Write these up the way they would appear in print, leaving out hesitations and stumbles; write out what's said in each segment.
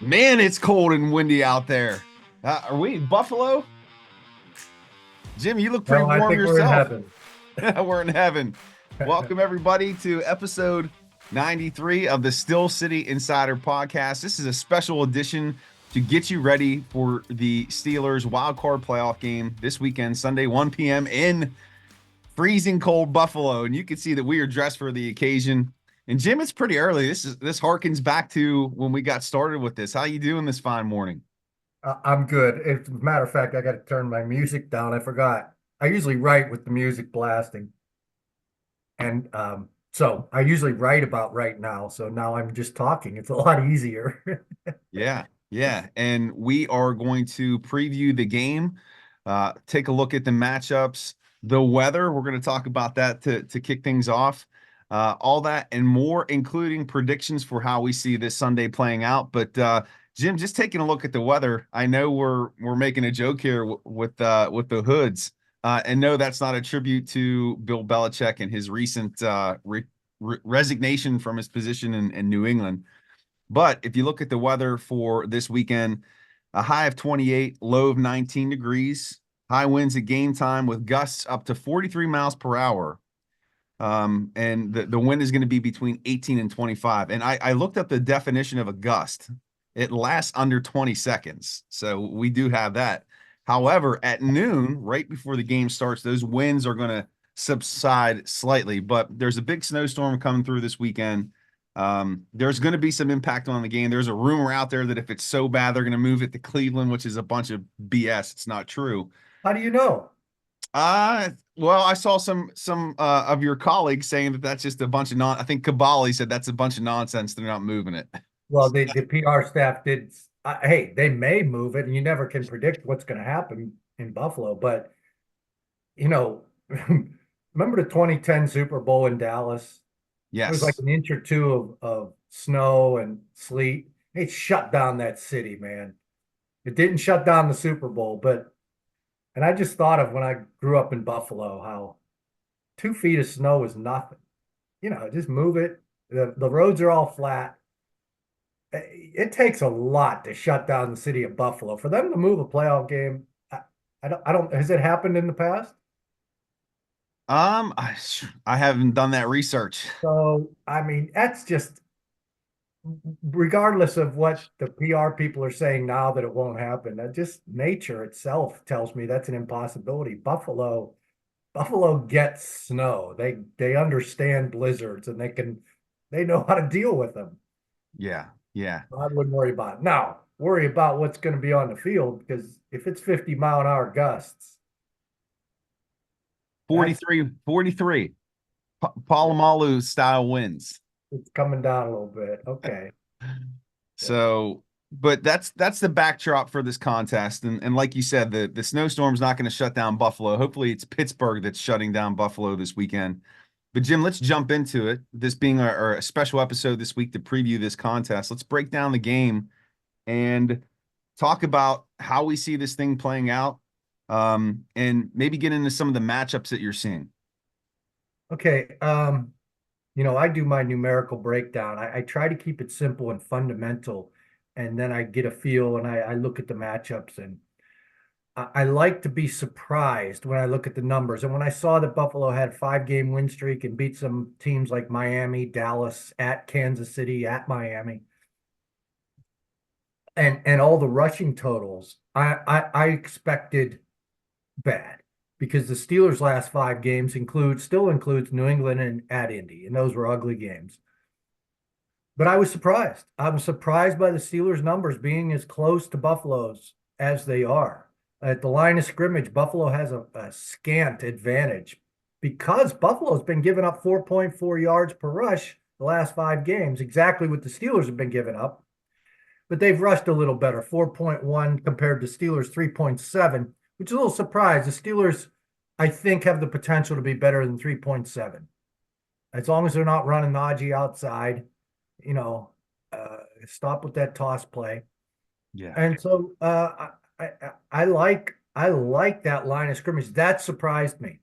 Man, it's cold and windy out there. Are we in Buffalo? Jim, you look pretty No, I warm think we're in yourself. heaven. We're in heaven. Welcome, everybody, to episode 93 of the Still City Insider podcast. This is a special edition to get you ready for the Steelers wild card playoff game this weekend, Sunday, 1 p.m. in freezing cold Buffalo. And you can see that we are dressed for the occasion. And Jim, it's pretty early. This harkens back to when we got started with this. How you doing this fine morning? I'm good. As a matter of fact, I got to turn my music down. I forgot. I usually write with the music blasting. And so I usually write about right now. So now I'm just talking. It's a lot easier. Yeah, yeah. And we are going to preview the game, take a look at the matchups, the weather. We're going to talk about that to kick things off. All that and more, including predictions for how we see this Sunday playing out. But Jim, just taking a look at the weather, I know we're making a joke here with the hoods. And no, that's not a tribute to Bill Belichick and his recent resignation from his position in New England. But if you look at the weather for this weekend, a high of 28, low of 19 degrees, high winds at game time with gusts up to 43 miles per hour. And the wind is going to be between 18 and 25. And I looked up the definition of a gust. It lasts under 20 seconds. So we do have that. However, at noon, right before the game starts, those winds are going to subside slightly. But there's a big snowstorm coming through this weekend. There's going to be some impact on the game. There's a rumor out there that if it's so bad, they're going to move it to Cleveland, which is a bunch of BS. It's not true. How do you know? Well, I saw some of your colleagues saying that that's just a bunch of I think Kabali said that's a bunch of nonsense. They're not moving it. Well, the PR staff did. Hey, they may move it, and you never can predict what's going to happen in Buffalo. But, you know, remember the 2010 Super Bowl in Dallas? It was like Yes. an inch or two of snow and sleet. It shut down that city, man. It didn't shut down the Super Bowl, and I just thought of when I grew up in Buffalo, how 2 feet of snow is nothing. Just move it. The roads are all flat. It takes a lot to shut down the city of Buffalo. For them to move a playoff game, I don't, has it happened in the past? I haven't done that research. So, I mean, that's just regardless of what the PR people are saying now that it won't happen, that just nature itself tells me that's an impossibility. Buffalo gets snow. They understand blizzards and they know how to deal with them. Yeah, yeah. I wouldn't worry about it. Now, worry about what's going to be on the field because if it's 50-mile-an-hour gusts, that's 43. Polamalu style wins. it's coming down a little bit. Okay. So, but that's the backdrop for this contest. And like you said, the snowstorm's not going to shut down Buffalo. Hopefully it's Pittsburgh that's shutting down Buffalo this weekend. But Jim, let's jump into it. This being our special episode this week to preview this contest. Let's break down the game and talk about how we see this thing playing out. And maybe get into some of the matchups that you're seeing. Okay. I do my numerical breakdown. I try to keep it simple and fundamental, and then I get a feel and I look at the matchups and I like to be surprised when I look at the numbers. And when I saw that Buffalo had a 5-game win streak and beat some teams like Miami, Dallas, at Kansas City, at Miami, and all the rushing totals, I expected bad because the Steelers' last 5 games still includes New England and at Indy, and those were ugly games. But I was surprised. I was surprised by the Steelers' numbers being as close to Buffalo's as they are. At the line of scrimmage, Buffalo has a scant advantage because Buffalo's been giving up 4.4 yards per rush the last 5 games, exactly what the Steelers have been giving up. But they've rushed a little better, 4.1 compared to Steelers 3.7, which is a little surprised. The Steelers, I think, have the potential to be better than 3.7. As long as they're not running Najee outside, you know, stop with that toss play. Yeah. And so I like that line of scrimmage. That surprised me.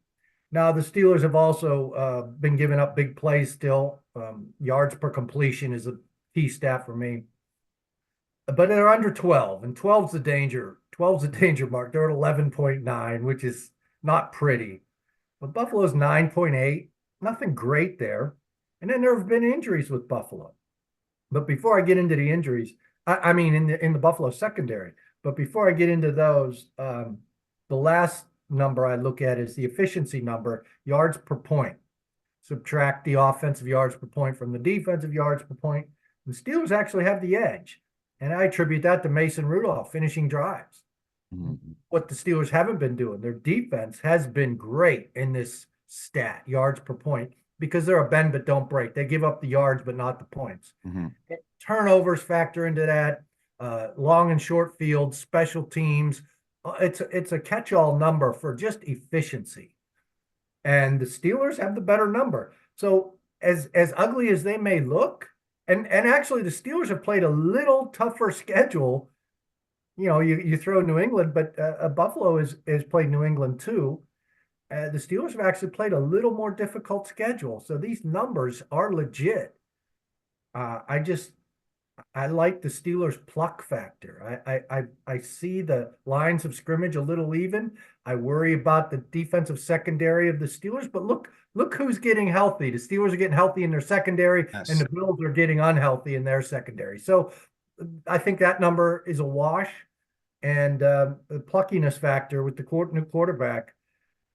Now the Steelers have also been giving up big plays still. Yards per completion is a key stat for me. but they're under 12, and 12's the danger. 12's the danger mark. They're at 11.9, which is not pretty. But Buffalo's 9.8, nothing great there. And then there have been injuries with Buffalo. But before I get into the injuries, I mean in the Buffalo secondary. But before I get into those, the last number I look at is the efficiency number, yards per point. Subtract the offensive yards per point from the defensive yards per point. The Steelers actually have the edge. And I attribute that to Mason Rudolph finishing drives. Mhm. What the Steelers haven't been doing, their defense has been great in this stat, yards per point, because they're a bend but don't break. They give up the yards but not the points. Mhm. Turnovers factor into that. Long and short fields, special teams. It's a catch-all number for just efficiency, and the Steelers have the better number. So as ugly as they may look, and actually the Steelers have played a little tougher schedule. You know, you throw New England, but Buffalo has played New England too. The Steelers have actually played a little more difficult schedule, so these numbers are legit. I just I like the Steelers' pluck factor. I see the lines of scrimmage a little even. I worry about the defensive secondary of the Steelers, but look who's getting healthy. The Steelers are getting healthy in their secondary, and Yes. the Bills are getting unhealthy in their secondary. So I think that number is a wash. And the pluckiness factor with the new quarterback,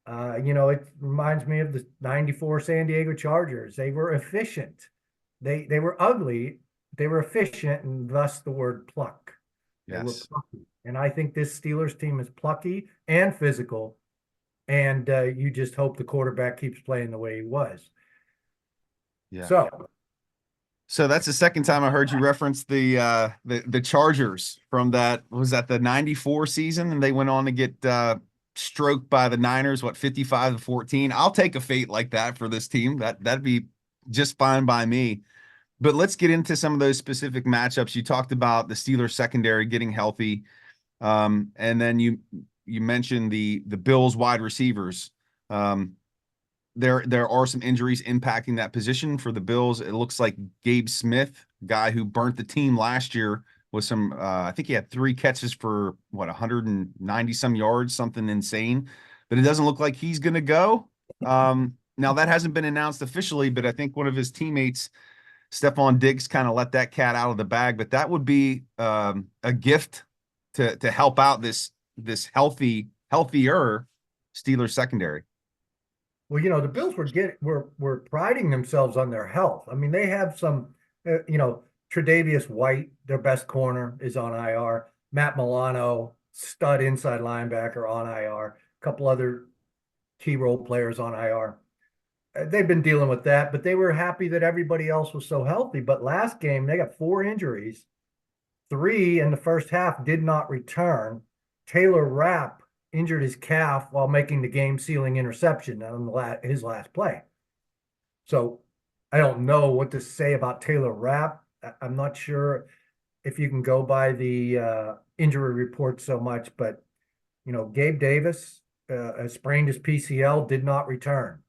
it reminds me of the '94 San Diego Chargers. They were efficient. They were ugly. They were efficient, and thus the word pluck. They were Yes. plucky. And I think this Steelers team is plucky and physical. And you just hope the quarterback keeps playing the way he was. Yeah. So, So that's the second time I heard you reference the Chargers from that, was that the 94 season, and they went on to get stroked by the Niners, what, 55-14. I'll take a fate like that for this team. That'd be just fine by me. But let's get into some of those specific matchups. You talked about the Steelers secondary getting healthy. And then you mentioned the Bills wide receivers. Um, there are some injuries impacting that position for the Bills. It looks like Gabe Smith, guy who burnt the team last year, with some I think he had 3 catches for what, 190 some yards, something insane. But it doesn't look like he's going to go. Now that hasn't been announced officially, but I think one of his teammates, Stephon Diggs, kind of let that cat out of the bag. But that would be a gift to help out this healthier Steelers secondary. well, the Bills were priding themselves on their health. I mean, they have some, Tre'Davious White, their best corner, is on IR. Matt Milano, stud inside linebacker, on IR. A couple other key role players on IR. They've been dealing with that, but they were happy that everybody else was so healthy. But last game, they got 4 injuries. 3 in the first half did not return. Taylor Rapp injured his calf while making the game-sealing interception on his last play. So I don't know what to say about Taylor Rapp. I'm not sure if you can go by the injury report so much, but Gabe Davis sprained his PCL, did not return.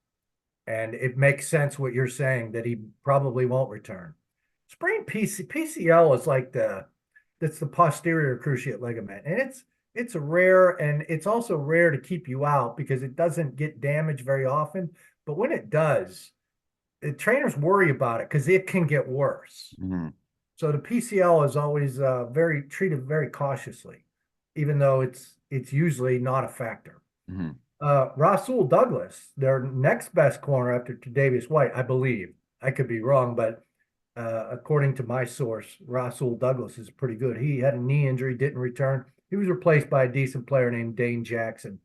And it makes sense what you're saying, that he probably won't return. Sprained PCL is like that's the posterior cruciate ligament, and it's rare, and it's also rare to keep you out because it doesn't get damaged very often. But when it does, the trainers worry about it because it can get worse. Mhm. So the PCL is always very treated very cautiously, even though it's usually not a factor. Mhm. Rasul Douglas, their next best corner after Davis White, I believe. I could be wrong, but according to my source, Rasul Douglas is pretty good. He had a knee injury, didn't return. He was replaced by a decent player named Dane Jackson.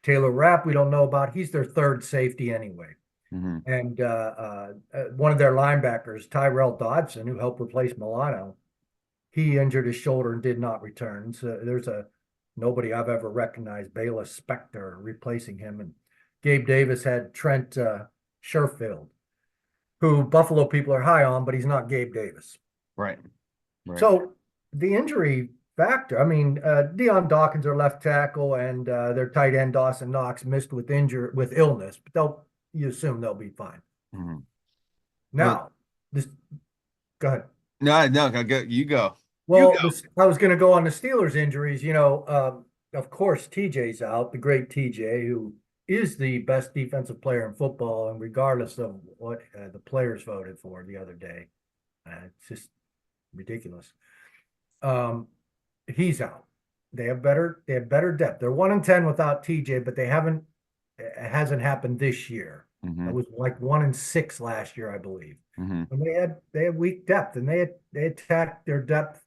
Taylor Rapp, we don't know about. He's their third safety anyway. Mhm. And one of their linebackers, Tyrell Dodson, who helped replace Milano, he injured his shoulder and did not return. So there's nobody I've ever recognized, Bayless Spector, replacing him. And Gabe Davis had Trent Sherfield, who Buffalo people are high on, but he's not Gabe Davis. Right. Right. So the injury factor, I mean, Deion Dawkins, their left tackle, and their tight end Dawson Knox missed with illness, but you assume they'll be fine. Mhm. Well, Now, this go ahead. no, no, go, you go. You Well, I was going to go on the Steelers injuries. Of course, TJ's out, the great TJ, who is the best defensive player in football, and regardless of what the players voted for the other day, it's just ridiculous. Um, he's out. They have better depth. They're 1-10 without TJ, but they haven't. It hasn't happened this year. go. It was like 1-6 last year, I believe. Hmm. And they had weak depth, and they attacked their depth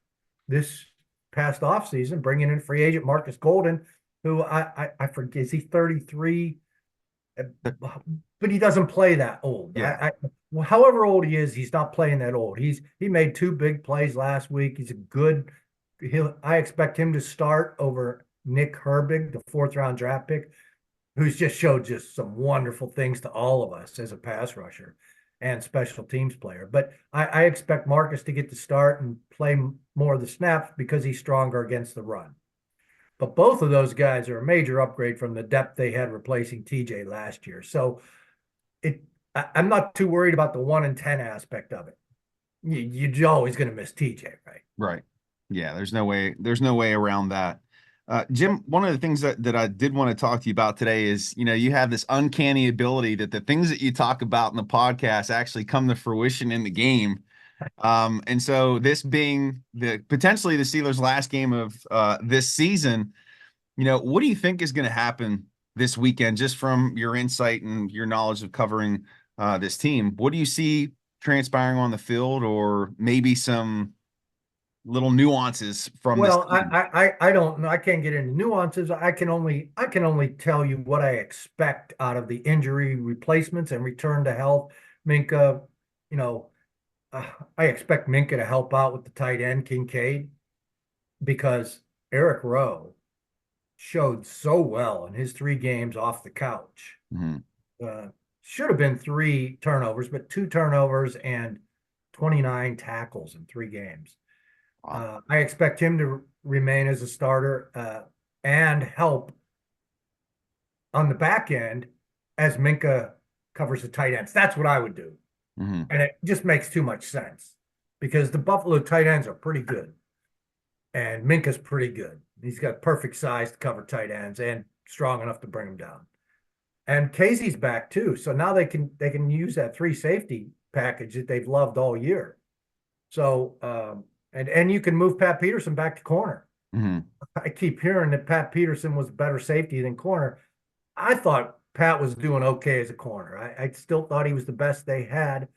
this past offseason, bringing in free agent Marcus Golden, who I forget, is he 33? But he doesn't play that old. Yeah. Well, however old he is, he's not playing that old. He made 2 big plays last week. He's a good. I expect him to start over Nick Herbig, the 4th-round draft pick, who's just showed just some wonderful things to all of us as a pass rusher and special teams player. But I expect Marcus to get the start and play more of the snaps because he's stronger against the run. But both of those guys are a major upgrade from the depth they had replacing TJ last year. So I'm not too worried about the 1-10 aspect of it. You're always going to miss TJ, right? Right. Yeah. There's no way around that. Jim, one of the things that I did want to talk to you about today is, you have this uncanny ability that the things that you talk about in the podcast actually come to fruition in the game. And so this being potentially the Steelers' last game of this season, what do you think is going to happen this weekend, just from your insight and your knowledge of covering this team? What do you see transpiring on the field, or maybe some little nuances from this Well, team? I don't know. I can't get into nuances. I can only tell you what I expect out of the injury replacements and return to health. Minka, you know, I expect Minka to help out with the tight end Kincaid, because Eric Rowe showed so well in his 3 games off the couch. Mm-hmm. Uh, should have been 3 turnovers, but 2 turnovers and 29 tackles in 3 games. Wow. I expect him to remain as a starter and help on the back end as Minka covers the tight ends. That's what I would do. Mm-hmm. And it just makes too much sense because the Buffalo tight ends are pretty good. And Minka's pretty good. He's got perfect size to cover tight ends and strong enough to bring them down. And Casey's back too. So now they can use that 3 safety package that they've loved all year. So and you can move Pat Peterson back to corner. Mm-hmm. I keep hearing that Pat Peterson was better safety than corner. I thought Pat was doing okay as a corner. I still thought he was the best they had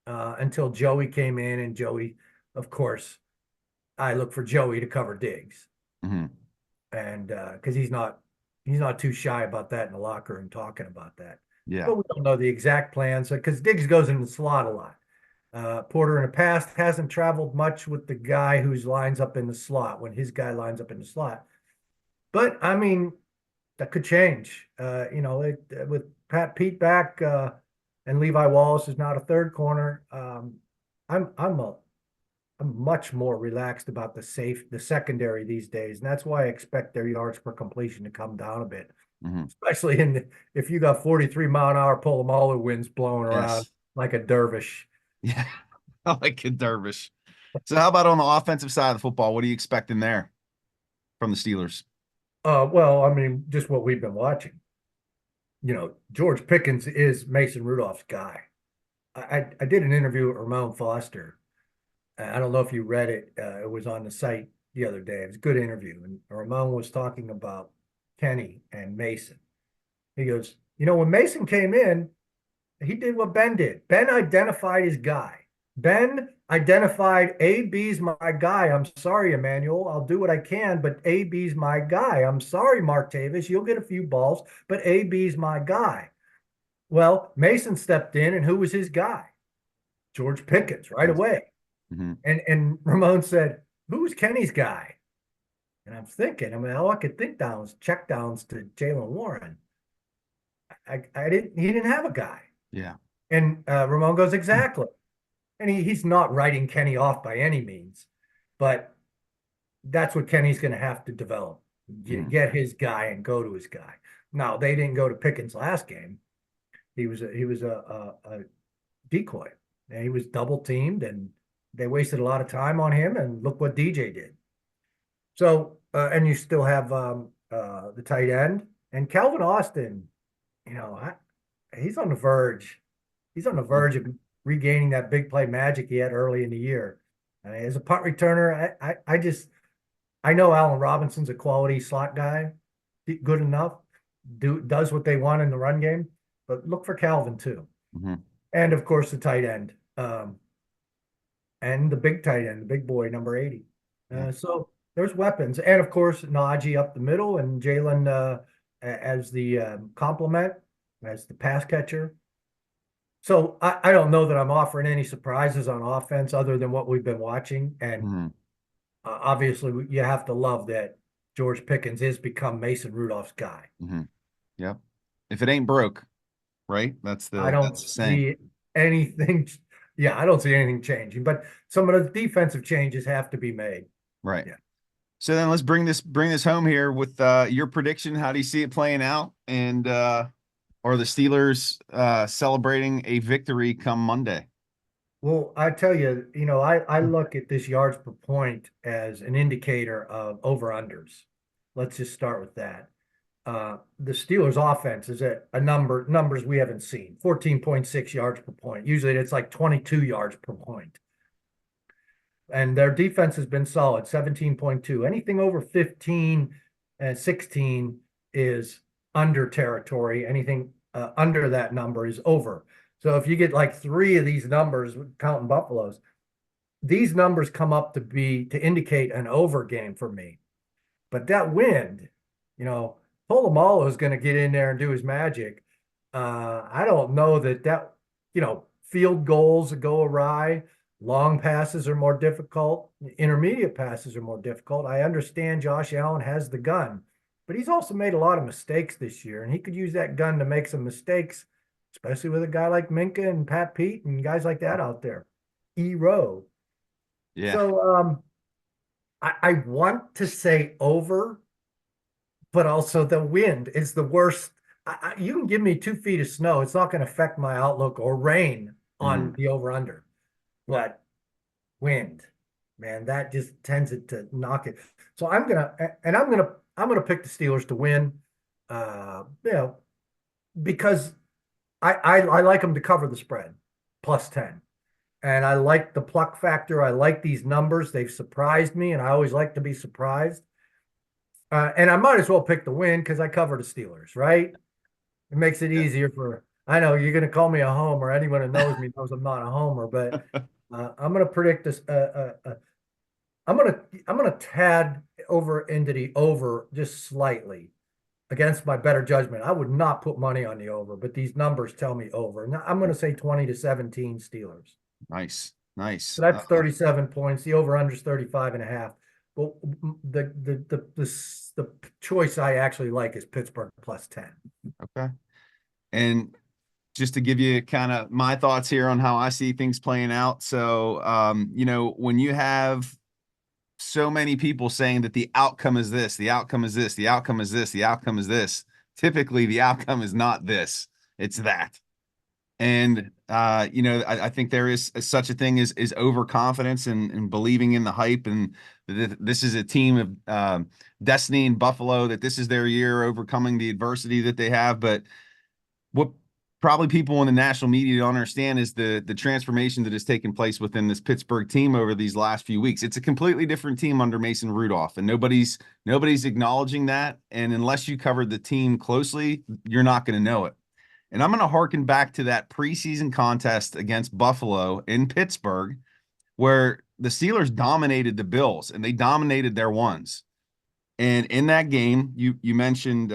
until Joey came in, and Joey, of course, I look for Joey to cover Diggs, Mm-hmm. and because he's not too shy about that in the locker room talking about that. Yeah. But we don't know the exact plans because Diggs goes in the slot a lot. Porter in the past hasn't traveled much with the guy who's lines up in the slot when his guy lines up in the slot. But I mean, that could change. With Pat Pete back and Levi Wallace is not a third corner. I'm much more relaxed about the secondary these days, and that's why I expect their yards per completion to come down a bit, Mm-hmm. especially if you got 43-mile-an-hour Polamalu winds blowing around Yes. like a dervish. Yeah. I like a dervish. So how about on the offensive side of the football? What are you expecting there from the Steelers? Well, I mean, just what we've been watching. George Pickens is Mason Rudolph's guy. I did an interview with Ramon Foster. I don't know if you read it. It was on the site the other day. It was a good interview. And Ramon was talking about Kenny and Mason. He goes, when Mason came in, he did what Ben did. Ben identified his guy. Ben identified AB's my guy. I'm sorry, Emmanuel. I'll do what I can, but AB's my guy. I'm sorry, Mark Tavis. You'll get a few balls, but AB's my guy. Well, Mason stepped in, and who was his guy? George Pickens right away. Mm-hmm. And Ramon said, who's Kenny's guy? And I'm thinking, all I could think down was check downs to Jaylen Warren. He didn't have a guy. Yeah. And Ramon goes, exactly. And he's not writing Kenny off by any means, but that's what Kenny's going to have to develop. Get his guy and go to his guy. Now, they didn't go to Pickens last game. He was a decoy. And he was double teamed, and they wasted a lot of time on him, and look what DJ did. So, and you still have the tight end and Calvin Austin. You know, he's on the verge. He's on the verge of regaining that big play magic he had early in the year. As a punt returner, I know Allen Robinson's a quality slot guy, good enough, does what they want in the run game, but look for Calvin too. Mm-hmm. And of course the tight end, and the big tight end, the big boy, number 80. So there's weapons, and of course Najee up the middle, and Jalen as the complement, as the pass catcher. So I don't know that I'm offering any surprises on offense other than what we've been watching, and obviously you have to love that George Pickens has become Mason Rudolph's guy. Mm-hmm. Yep. If it ain't broke, right? I don't see anything. Yeah, I don't see anything changing, but some of the defensive changes have to be made. Right. Yeah. So then let's bring this home here with your prediction. How do you see it playing out? And are the Steelers celebrating a victory come Monday? Well, I tell you, I look at this yards per point as an indicator of over-unders. Let's just start with that. The Steelers offense is at numbers we haven't seen, 14.6 yards per point. Usually it's like 22 yards per point. And their defense has been solid, 17.2. Anything over 15 and 16 is under territory. Anything under that number is over. So if you get like 3 of these numbers, counting Buffalo's, these numbers come up to indicate an over game for me. But that wind, Polamalu is going to get in there and do his magic. I don't know that field goals go awry. Long passes are more difficult. Intermediate passes are more difficult. I understand Josh Allen has the gun, but he's also made a lot of mistakes this year, and he could use that gun to make some mistakes, especially with a guy like Minka and Pat Pete and guys like that out there. E-Row. Yeah. So I want to say over, but also the wind is the worst. You can give me 2 feet of snow. It's not going to affect my outlook, or rain on the over-under. But wind, man, that just tends to knock it. So I'm gonna pick the Steelers to win, because I like them to cover the spread, +10, and I like the pluck factor. I like these numbers; they've surprised me, and I always like to be surprised. And I might as well pick the win because I cover the Steelers, right? It makes it easier for. I know you're going to call me a homer. Anyone who knows me knows I'm not a homer, but I'm going to predict this. I'm going to tad over into the over just slightly against my better judgment. I would not put money on the over, but these numbers tell me over. Now I'm going to say 20-17 Steelers. Nice. So that's 37 points. The over under is 35.5. Well, the choice I actually like is Pittsburgh +10. Okay. And just to give you kind of my thoughts here on how I see things playing out. So, when you have so many people saying that the outcome is this, the outcome is this, the outcome is this, the outcome is this, typically the outcome is not this, it's that. And, I think there is such a thing as overconfidence and believing in the hype, and this is a team of destiny in Buffalo, that this is their year, overcoming the adversity that they have. But what probably people in the national media don't understand is the transformation that has taken place within this Pittsburgh team over these last few weeks. It's a completely different team under Mason Rudolph, and nobody's acknowledging that. And unless you covered the team closely, you're not going to know it. And I'm going to harken back to that preseason contest against Buffalo in Pittsburgh, where the Steelers dominated the Bills and they dominated their ones. And in that game, you mentioned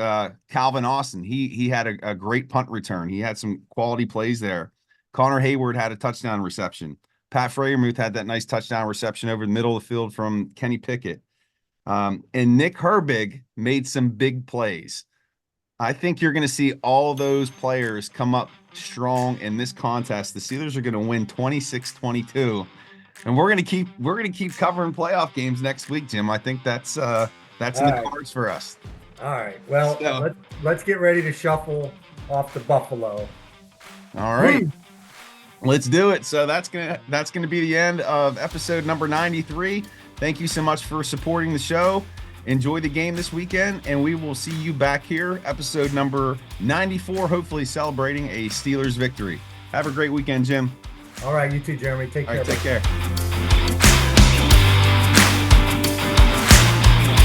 Calvin Austin. He had a great punt return. He had some quality plays there. Connor Hayward had a touchdown reception. Pat Freiermuth had that nice touchdown reception over the middle of the field from Kenny Pickett. And Nick Herbig made some big plays. I think you're going to see all those players come up strong in this contest. The Steelers are going to win 26-22, and we're going to keep covering playoff games next week, Jim. I think that's in the cards for us. All right. Well, let's get ready to shuffle off to Buffalo. All right. Let's do it. So that's gonna be the end of episode number 93. Thank you so much for supporting the show. Enjoy the game this weekend, and we will see you back here, episode number 94, hopefully celebrating a Steelers victory. Have a great weekend, Jim. All right, you too, Jeremy. Take care. Take care.